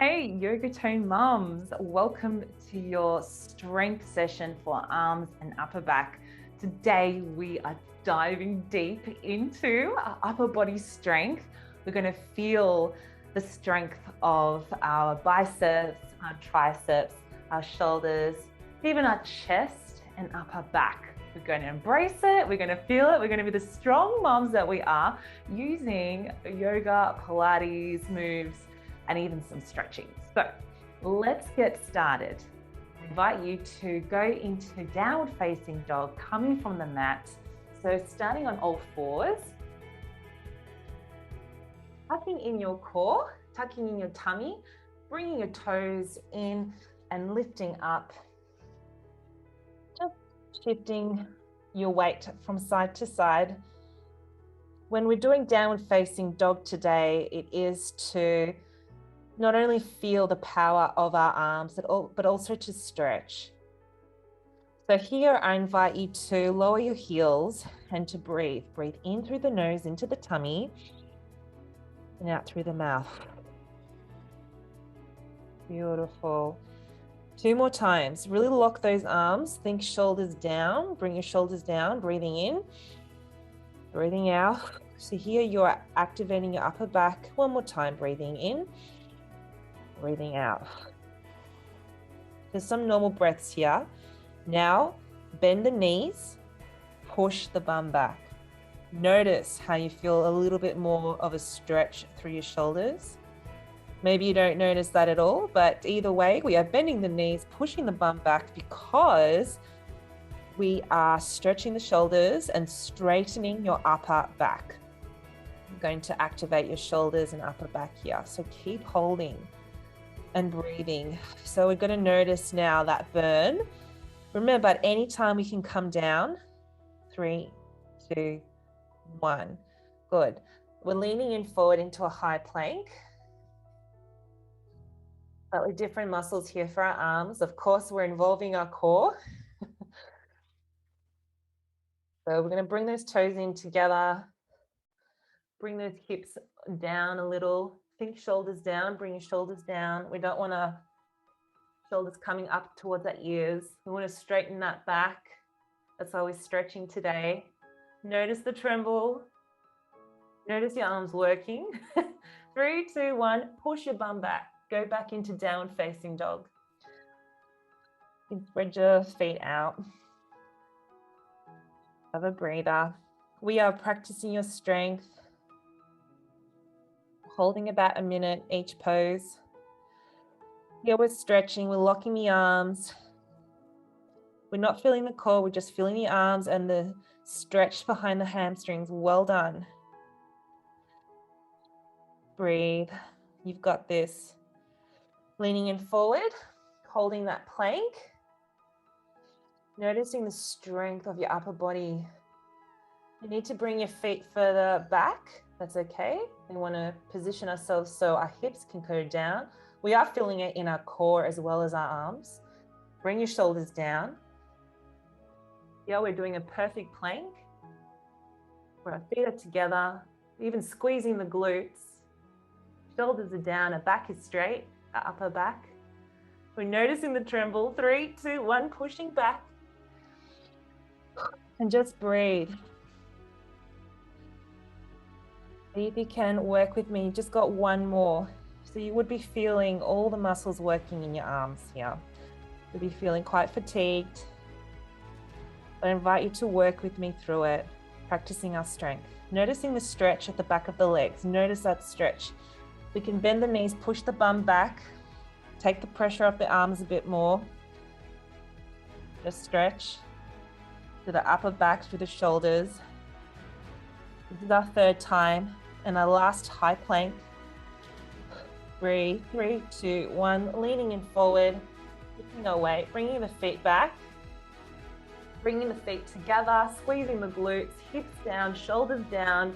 Hey, Yogatone mums, welcome to your strength session for arms and upper back. Today, we are diving deep into our upper body strength. We're going to feel the strength of our biceps, our triceps, our shoulders, even our chest and upper back. We're going to embrace it. We're going to feel it. We're going to be the strong mums that we are using yoga, Pilates moves, and even some stretching. So let's get started. I invite you to go into downward facing dog, coming from the mat. So starting on all fours, tucking in your core, tucking in your tummy, bringing your toes in and lifting up. Just shifting your weight from side to side. When we're doing downward facing dog today, it is to not only feel the power of our arms, but also to stretch. So here I invite you to lower your heels and to breathe. Breathe in through the nose into the tummy and out through the mouth. Beautiful. 2 more times. Really lock those arms. Think shoulders down. Bring your shoulders down. Breathing in, breathing out. So here you're activating your upper back. 1 more time. Breathing in, breathing out. There's some normal breaths here. Now, bend the knees, push the bum back. Notice how you feel a little bit more of a stretch through your shoulders. Maybe you don't notice that at all, but either way, we are bending the knees, pushing the bum back because we are stretching the shoulders and straightening your upper back. I'm going to activate your shoulders and upper back here. So keep holding and breathing. So we're going to notice now that burn. Remember, at any time we can come down. 3, 2, 1. Good. We're leaning in forward into a high plank. Slightly different muscles here for our arms. Of course, we're involving our core. So we're going to bring those toes in together. Bring those hips down a little. Think shoulders down. Bring your shoulders down. We don't want to shoulders coming up towards our ears. We want to straighten that back. That's why we're stretching today. Notice the tremble. Notice your arms working. 3, 2, 1. Push your bum back. Go back into downward facing dog. You can spread your feet out. Have a breather. We are practicing your strength. Holding about a minute each pose. Here we're stretching, we're locking the arms. We're not feeling the core, we're just feeling the arms and the stretch behind the hamstrings. Well done. Breathe. You've got this. Leaning in forward, holding that plank. Noticing the strength of your upper body. You need to bring your feet further back. That's okay. We want to position ourselves so our hips can go down. We are feeling it in our core as well as our arms. Bring your shoulders down. Yeah, we're doing a perfect plank where our feet are together, even squeezing the glutes. Shoulders are down, our back is straight, our upper back. We're noticing the tremble. 3, 2, 1, pushing back. And just breathe. See if you can work with me. Just got 1 more. So you would be feeling all the muscles working in your arms here. You'll be feeling quite fatigued. I invite you to work with me through it, practicing our strength. Noticing the stretch at the back of the legs. Notice that stretch. We can bend the knees, push the bum back, take the pressure off the arms a bit more. Just stretch to the upper back, through the shoulders. This is our 3rd time and our last high plank. Breathe. 3, 2, 1. Leaning in forward, lifting our weight, bringing the feet back, bringing the feet together, squeezing the glutes, hips down, shoulders down.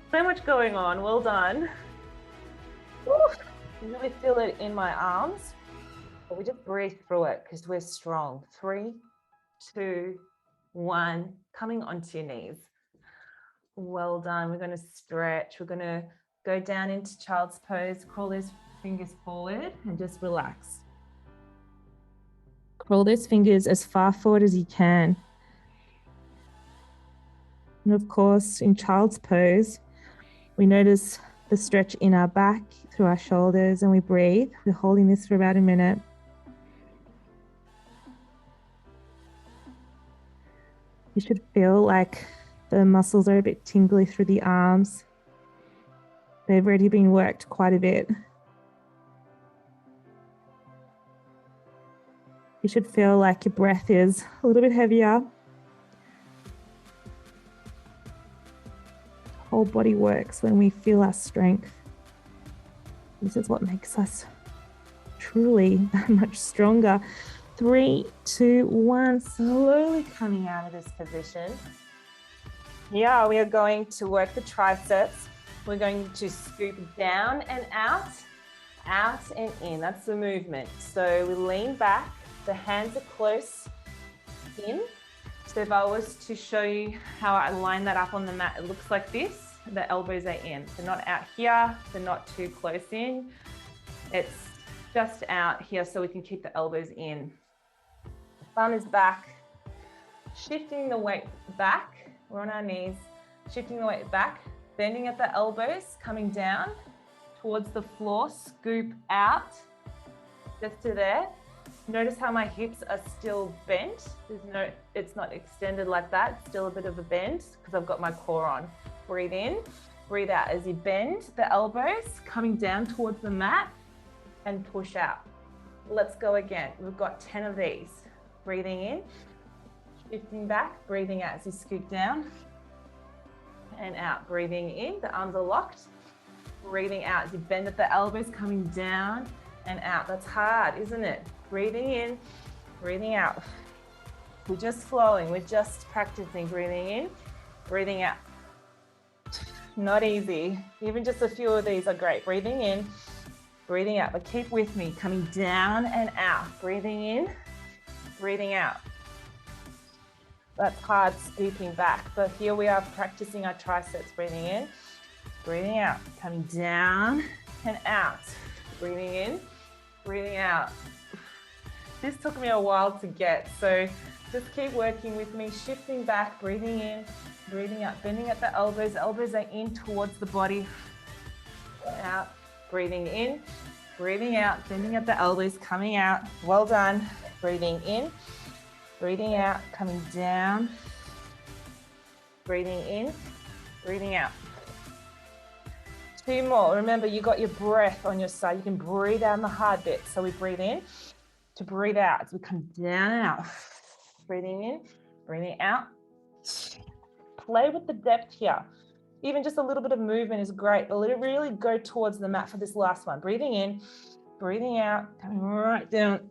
So much going on. Well done. You really feel it in my arms, but we just breathe through it because we're strong. 3, 2, 1. Coming onto your knees. Well done. We're going to stretch. We're going to go down into child's pose. Crawl those fingers forward and just relax. Crawl those fingers as far forward as you can. And of course, in child's pose, we notice the stretch in our back through our shoulders and we breathe. We're holding this for about a minute. You should feel like the muscles are a bit tingly through the arms. They've already been worked quite a bit. You should feel like your breath is a little bit heavier. Whole body works when we feel our strength. This is what makes us truly that much stronger. 3, 2, 1, slowly coming out of this position. Yeah, we are going to work the triceps. We're going to scoop down and out and in. That's the movement. So we lean back, the hands are close in. So if I was to show you how I line that up on the mat, it looks like this. The elbows are in. They're not out here, they're not too close in. It's just out here so we can keep the elbows in. Thumb is back, shifting the weight back. We're on our knees, shifting the weight back, bending at the elbows, coming down towards the floor, scoop out, just to there. Notice how my hips are still bent. It's not extended like that. It's still a bit of a bend because I've got my core on. Breathe in, breathe out as you bend the elbows, coming down towards the mat and push out. Let's go again. We've got 10 of these. Breathing in, shifting back, breathing out as you scoop down and out. Breathing in, the arms are locked. Breathing out as you bend at the elbows, coming down and out. That's hard, isn't it? Breathing in, breathing out. We're just flowing, we're just practicing. Breathing in, breathing out. Not easy. Even just a few of these are great. Breathing in, breathing out, but keep with me. Coming down and out. Breathing in, breathing out. That's hard, scooping back, but here we are practicing our triceps. Breathing in, breathing out, coming down and out. Breathing in, breathing out. This took me a while to get, so just keep working with me, shifting back, breathing in, breathing out, bending at the elbows are in towards the body, out, breathing in, breathing out, bending at the elbows, coming out, well done, breathing in, breathing out, coming down, breathing in, breathing out. 2 more. Remember, you got your breath on your side. You can breathe out in the hard bit. So we breathe in to breathe out. So we come down and out. Breathing in, breathing out. Play with the depth here. Even just a little bit of movement is great, but let it really go towards the mat for this last one. Breathing in, breathing out, coming right down.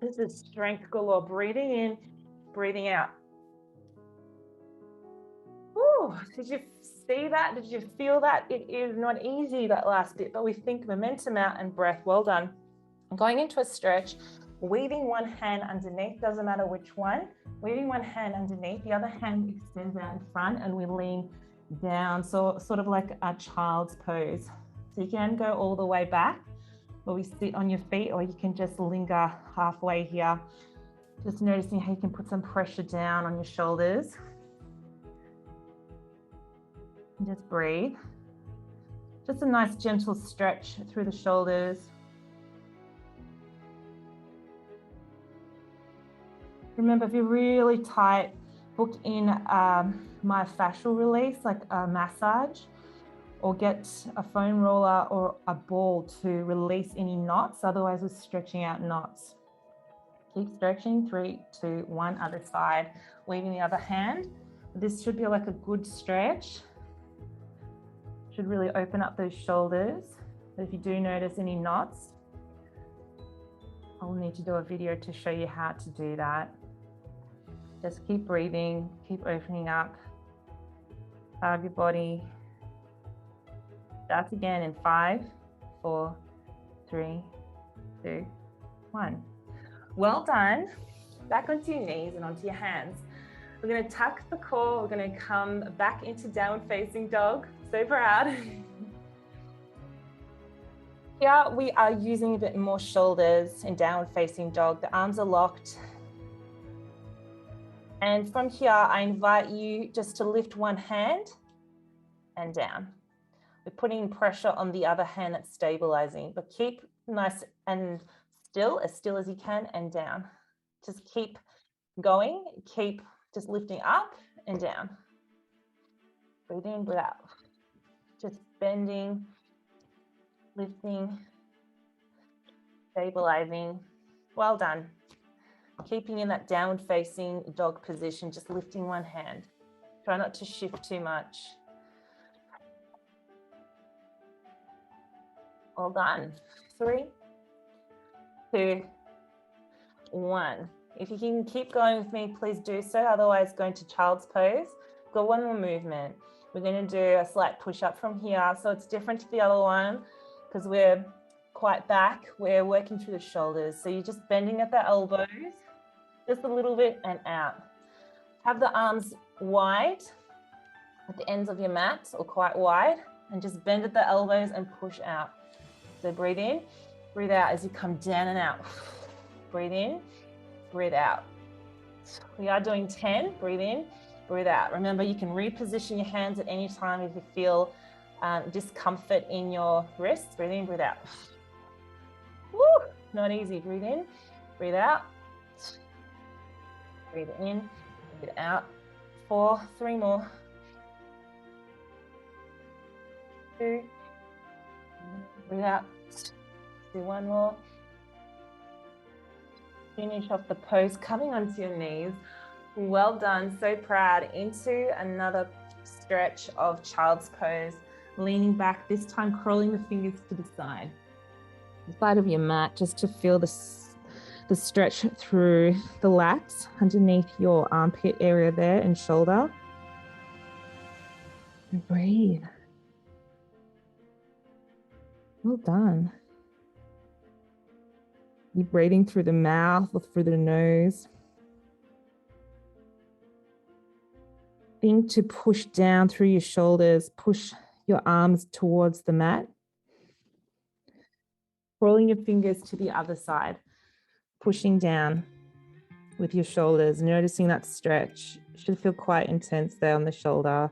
This is strength galore. Breathing in, breathing out. Woo, did you see that? Did you feel that? It is not easy, that last bit, but we think momentum out and breath. Well done. Going into a stretch, weaving one hand underneath, doesn't matter which one. Weaving one hand underneath, the other hand extends out in front and we lean down, so sort of like a child's pose. So you can go all the way back where we sit on your feet, or you can just linger halfway here. Just noticing how you can put some pressure down on your shoulders. And just breathe. Just a nice gentle stretch through the shoulders. Remember, if you're really tight, book in myofascial release, like a massage, or get a foam roller or a ball to release any knots. Otherwise, we're stretching out knots. Keep stretching. 3, 2, 1, other side. Weaving the other hand. This should be like a good stretch. Should really open up those shoulders. But if you do notice any knots, I'll need to do a video to show you how to do that. Just keep breathing, keep opening up out of your body. Start again in 5, 4, 3, 2, 1. Well done. Back onto your knees and onto your hands. We're going to tuck the core. We're going to come back into downward facing dog. So proud. Here we are using a bit more shoulders in downward facing dog. The arms are locked. And from here, I invite you just to lift one hand and down. We're putting pressure on the other hand that's stabilizing, but keep nice and still as you can, and down. Just keep going, keep just lifting up and down. Breathe in, breathe out. Just bending, lifting, stabilizing. Well done. Keeping in that downward facing dog position, just lifting one hand. Try not to shift too much. Well done. 3, 2, 1. If you can keep going with me, please do so. Otherwise, going to child's pose. Got one more movement. We're going to do a slight push up from here. So it's different to the other one because we're quite back. We're working through the shoulders. So you're just bending at the elbows, just a little bit, and out. Have the arms wide at the ends of your mat, or quite wide, and just bend at the elbows and push out. So breathe in, breathe out as you come down and out. Breathe in, breathe out. We are doing 10. Breathe in, breathe out. Remember, you can reposition your hands at any time if you feel discomfort in your wrists. Breathe in, breathe out. Woo, not easy. Breathe in, breathe out. Breathe in, breathe out. 4, 3 more. 2, breathe out. Do 1 more. Finish off the pose, coming onto your knees. Well done, so proud. Into another stretch of child's pose, leaning back, this time curling the fingers to the side of your mat, just to feel the stretch through the lats underneath your armpit area there and shoulder. And breathe. Well done. You're breathing through the mouth or through the nose. Think to push down through your shoulders, push your arms towards the mat. Rolling your fingers to the other side, pushing down with your shoulders, noticing that stretch. It should feel quite intense there on the shoulder,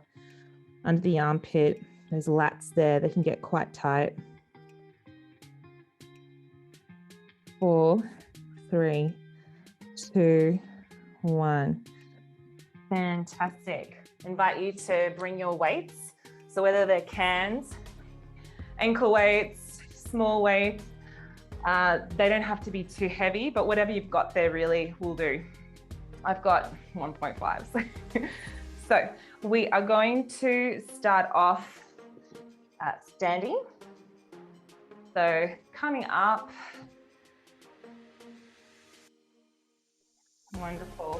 under the armpit. Those lats there, they can get quite tight. 4, 3, 2, 1. Fantastic. Invite you to bring your weights. So whether they're cans, ankle weights, small weights, they don't have to be too heavy, but whatever you've got there really will do. I've got 1.5. So we are going to start off standing. So coming up. Wonderful.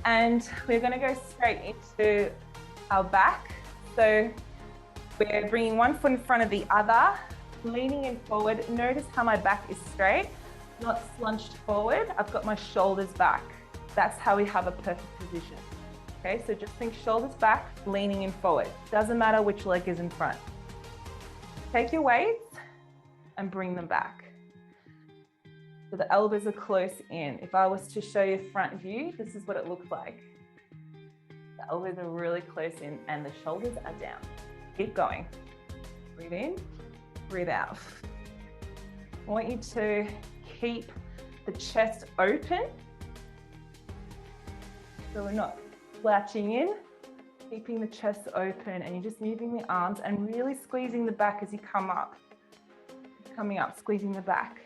And we're going to go straight into our back. So we're bringing one foot in front of the other, leaning in forward. Notice how my back is straight, not slunched forward. I've got my shoulders back. That's how we have a perfect position. Okay, so just think shoulders back, leaning in forward. Doesn't matter which leg is in front. Take your weights and bring them back. So the elbows are close in. If I was to show you front view, this is what it looks like. The elbows are really close in and the shoulders are down. Keep going. Breathe in, breathe out. I want you to keep the chest open. So we're not slouching in, keeping the chest open, and you're just moving the arms and really squeezing the back as you come up. Coming up, squeezing the back.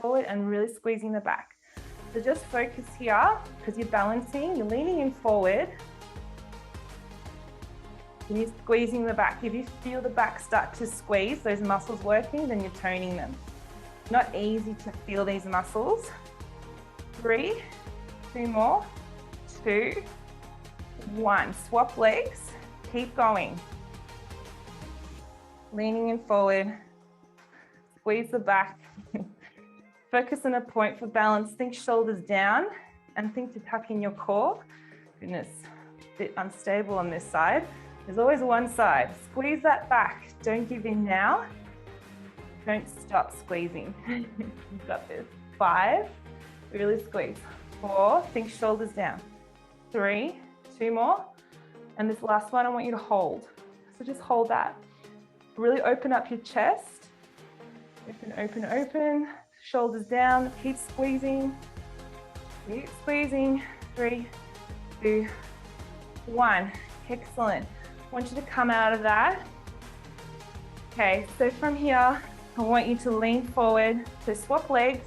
Forward and really squeezing the back. So just focus here because you're balancing, you're leaning in forward. And you're squeezing the back. If you feel the back start to squeeze, those muscles working, then you're toning them. Not easy to feel these muscles. 3, 2 more, 2, 1. Swap legs, keep going. Leaning in forward, squeeze the back. Focus on a point for balance. Think shoulders down and think to tuck in your core. Goodness, a bit unstable on this side. There's always one side. Squeeze that back. Don't give in now. Don't stop squeezing. You've got this. 5, really squeeze. 4, think shoulders down. 3, 2 more. And this last one, I want you to hold. So just hold that. Really open up your chest. Open, open, open. Shoulders down. Keep squeezing. Keep squeezing. 3, 2, 1. Excellent. I want you to come out of that. Okay, so from here, I want you to lean forward. So swap legs.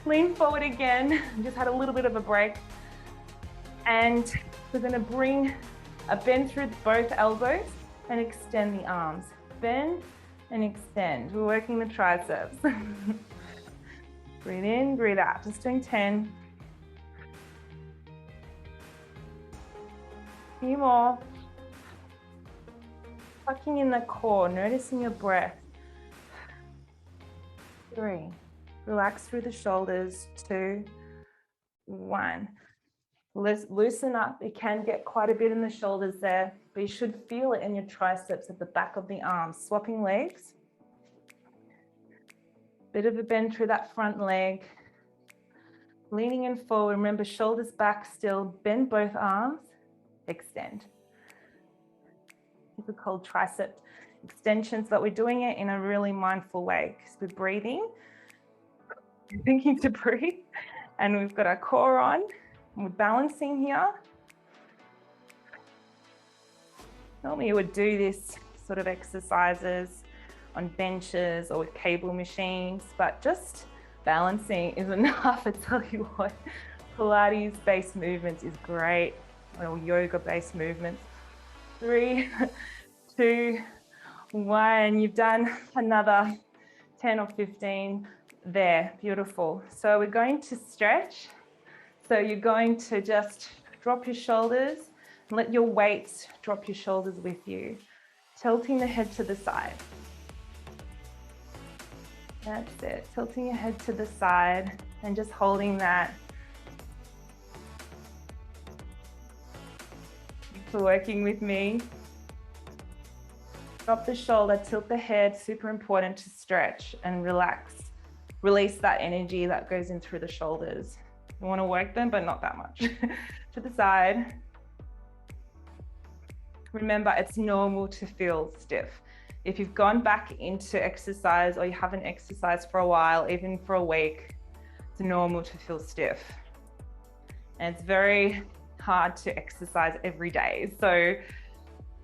Lean forward again. Just had a little bit of a break. And we're going to bring a bend through both elbows and extend the arms. Bend and extend. We're working the triceps. Breathe in, breathe out. Just doing 10. A few more. Tucking in the core, noticing your breath. 3. Relax through the shoulders. 2, 1. Loosen up. It can get quite a bit in the shoulders there, but you should feel it in your triceps at the back of the arms. Swapping legs. Bit of a bend through that front leg. Leaning in forward. Remember, shoulders back still. Bend both arms. Extend. These are called tricep extensions, but we're doing it in a really mindful way because we're breathing. We're thinking to breathe, and we've got our core on. We're balancing here. Normally you would do this sort of exercises on benches or with cable machines, but just balancing is enough. I tell you what, Pilates-based movements is great, or yoga-based movements. 3, 2, 1. You've done another 10 or 15 there. Beautiful. So we're going to stretch. So you're going to just drop your shoulders and let your weights drop your shoulders with you. Tilting the head to the side. That's it. Tilting your head to the side and just holding that. Thanks for working with me. Drop the shoulder, tilt the head. Super important to stretch and relax. Release that energy that goes in through the shoulders. You want to work them, but not that much. To the side. Remember, it's normal to feel stiff. If you've gone back into exercise or you haven't exercised for a while, even for a week, it's normal to feel stiff. And it's very hard to exercise every day. So,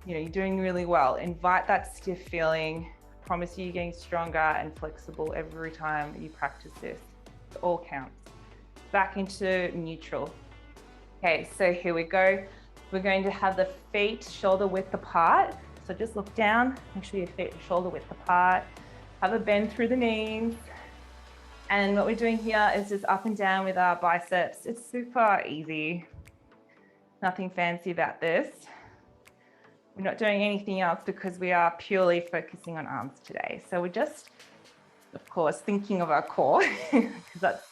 you're doing really well. Invite that stiff feeling. Promise you're getting stronger and flexible every time you practice this. It all counts. Back into neutral. Okay, so here we go. We're going to have the feet shoulder width apart. So just look down, make sure your feet are shoulder width apart. Have a bend through the knees. And what we're doing here is just up and down with our biceps. It's super easy. Nothing fancy about this. We're not doing anything else because we are purely focusing on arms today. So we're just, of course, thinking of our core because that's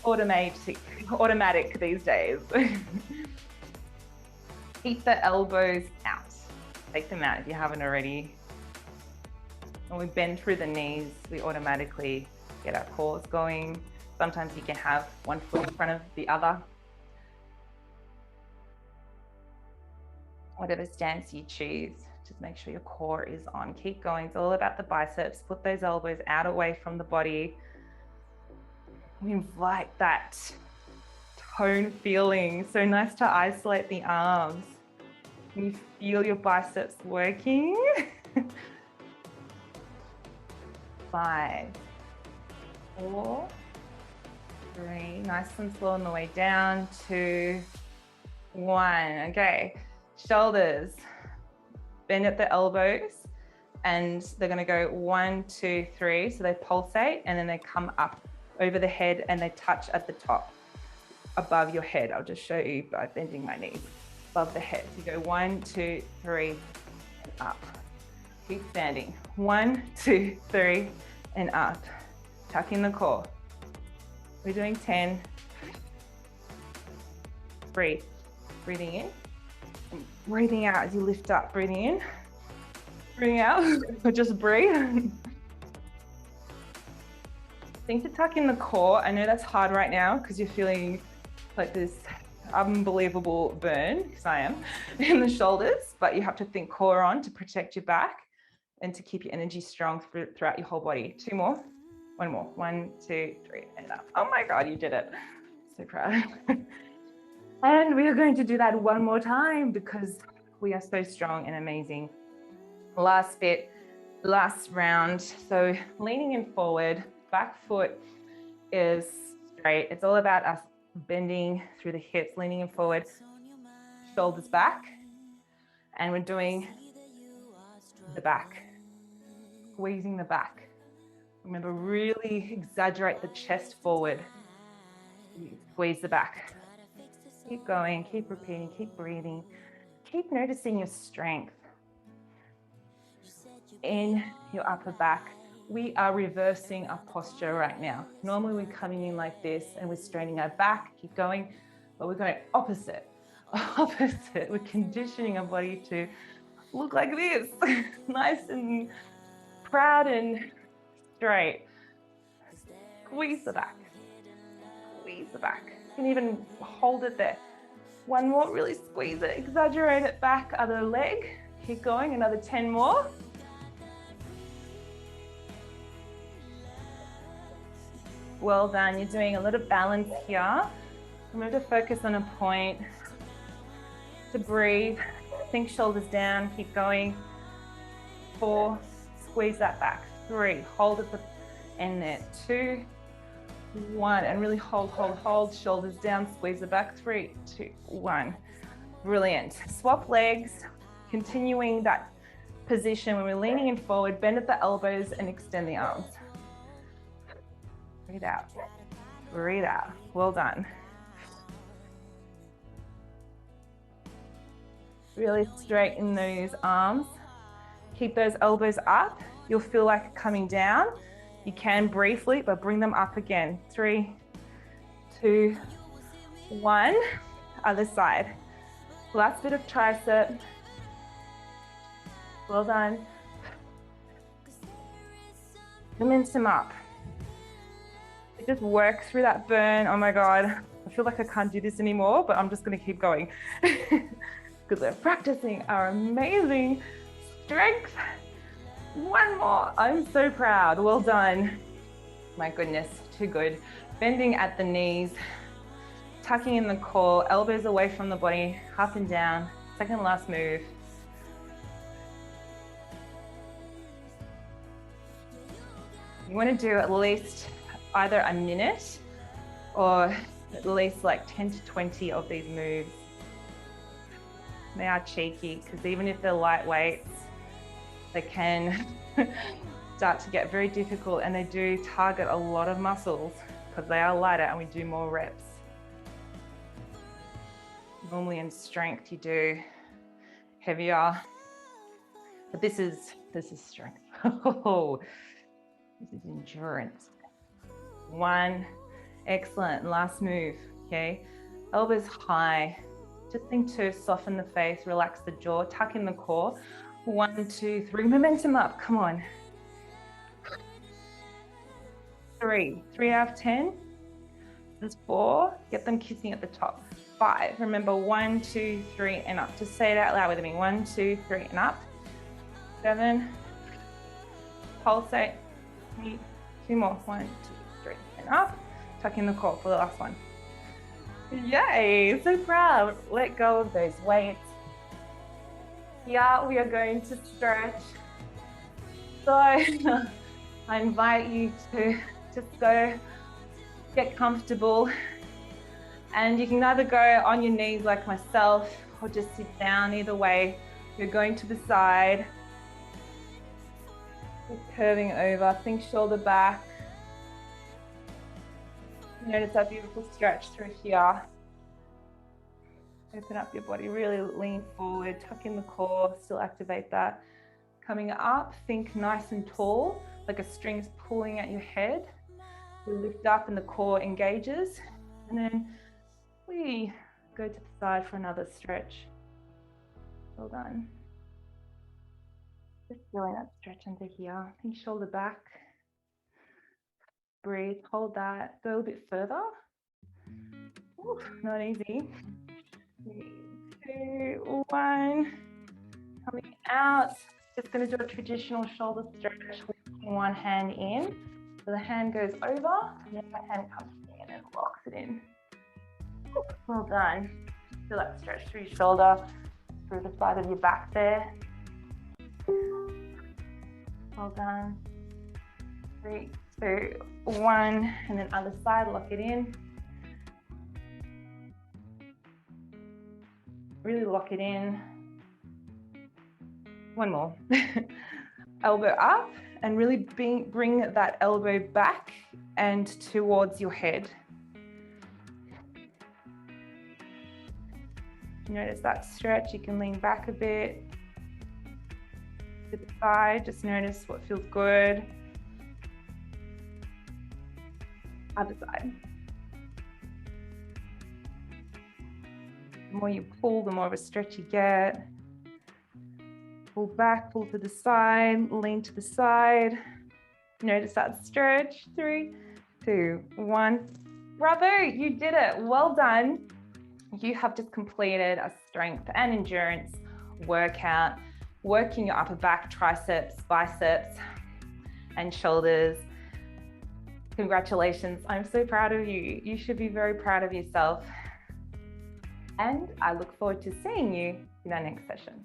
automatic these days. Keep the elbows out. Take them out if you haven't already. When we bend through the knees, we automatically get our cores going. Sometimes you can have one foot in front of the other. Whatever stance you choose, just make sure your core is on. Keep going. It's all about the biceps. Put those elbows out away from the body. We invite that tone feeling. So nice to isolate the arms. You feel your biceps working. 5, 4, 3. Nice and slow on the way down. 2, 1. Okay. Shoulders. Bend at the elbows. And they're going to go 1, 2, 3. So they pulsate and then they come up over the head and they touch at the top above your head. I'll just show you by bending my knees above the head. So you go 1, 2, 3, and up. Keep standing. 1, 2, 3, and up. Tuck in the core. We're doing 10. Breathe. Breathing in. Breathing out as you lift up. Breathing in. Breathing out. Just breathe. Think to tuck in the core. I know that's hard right now because you're feeling like this unbelievable burn, because I am, in the shoulders, but you have to think core on to protect your back and to keep your energy strong throughout your whole body. 2 more. 1 more. 1, 2, 3, and up. Oh my God, you did it. So proud. And we are going to do that one more time because we are so strong and amazing. Last bit, last round. So leaning in forward, back foot is straight. It's all about us bending through the hips, leaning in forward, shoulders back. And we're doing the back, squeezing the back. Remember, really exaggerate the chest forward. Squeeze the back. Keep going, keep repeating, keep breathing. Keep noticing your strength in your upper back. We are reversing our posture right now. Normally we're coming in like this and we're straining our back, keep going, but we're going opposite. Opposite. We're conditioning our body to look like this, nice and proud and straight. Squeeze the back. Squeeze the back. You can even hold it there. 1 more, really squeeze it, exaggerate it back, other leg. Keep going, another 10 more. Well done, you're doing a little balance here. Remember to focus on a point, to breathe, think shoulders down, keep going. 4, squeeze that back. 3, hold at the end there. 2, 1, and really hold, shoulders down, squeeze it back. 3, 2, 1. Brilliant. Swap legs, continuing that position when we're leaning in forward, bend at the elbows and extend the arms. Breathe out. Breathe out. Well done. Really straighten those arms. Keep those elbows up. You'll feel like coming down. You can briefly, but bring them up again. 3, 2, 1. Other side. Last bit of tricep. Well done. Momentum up. Just work through that burn. Oh my God, I feel like I can't do this anymore, but I'm just gonna keep going because we're practicing our amazing strength. 1 more, I'm so proud, well done. My goodness, too good. Bending at the knees, tucking in the core, elbows away from the body, up and down. Second last move. You wanna do at least either a minute or at least like 10 to 20 of these moves. They are cheeky because even if they're lightweights, they can start to get very difficult, and they do target a lot of muscles because they are lighter and we do more reps. Normally in strength you do heavier, but this is strength. This is endurance. 1, excellent, last move, okay? Elbows high, just think to soften the face, relax the jaw, tuck in the core. 1, 2, 3, momentum up, come on. 3 out of 10. There's 4, get them kissing at the top. 5, remember 1, 2, 3, and up. Just say it out loud with me. 1, 2, 3, and up. 7, pulsate, 8, 2 more. 1, 2, 3, and up. Tuck in the core for the last one. Yay, so proud. Let go of those weights. Here we are going to stretch. So I invite you to just go get comfortable, and you can either go on your knees like myself or just sit down. Either way, you're going to the side, just curving over, think shoulder back. Notice that beautiful stretch through here. Open up your body, really lean forward, tuck in the core, still activate that. Coming up, think nice and tall, like a string's pulling at your head. We lift up and the core engages, and then we go to the side for another stretch. Well done. Just feeling that stretch under here. Think shoulder back. Breathe, hold that. Go a little bit further. Ooh, not easy. 3, 2, 1. Coming out. Just going to do a traditional shoulder stretch, lifting one hand in. So the hand goes over, and then the hand comes in and locks it in. Well done. Feel that stretch through your shoulder, through the side of your back there. Well done. 3, 2, 1, and then other side, lock it in. Really lock it in. One more. Elbow up, and really bring that elbow back and towards your head. Notice that stretch. You can lean back a bit to the side. Just notice what feels good. Other side. The more you pull, the more of a stretch you get. Pull back, pull to the side, lean to the side. Notice that stretch. 3, 2, 1. Bravo, you did it. Well done. You have just completed a strength and endurance workout, working your upper back, triceps, biceps, and shoulders. Congratulations. I'm so proud of you. You should be very proud of yourself. And I look forward to seeing you in our next session.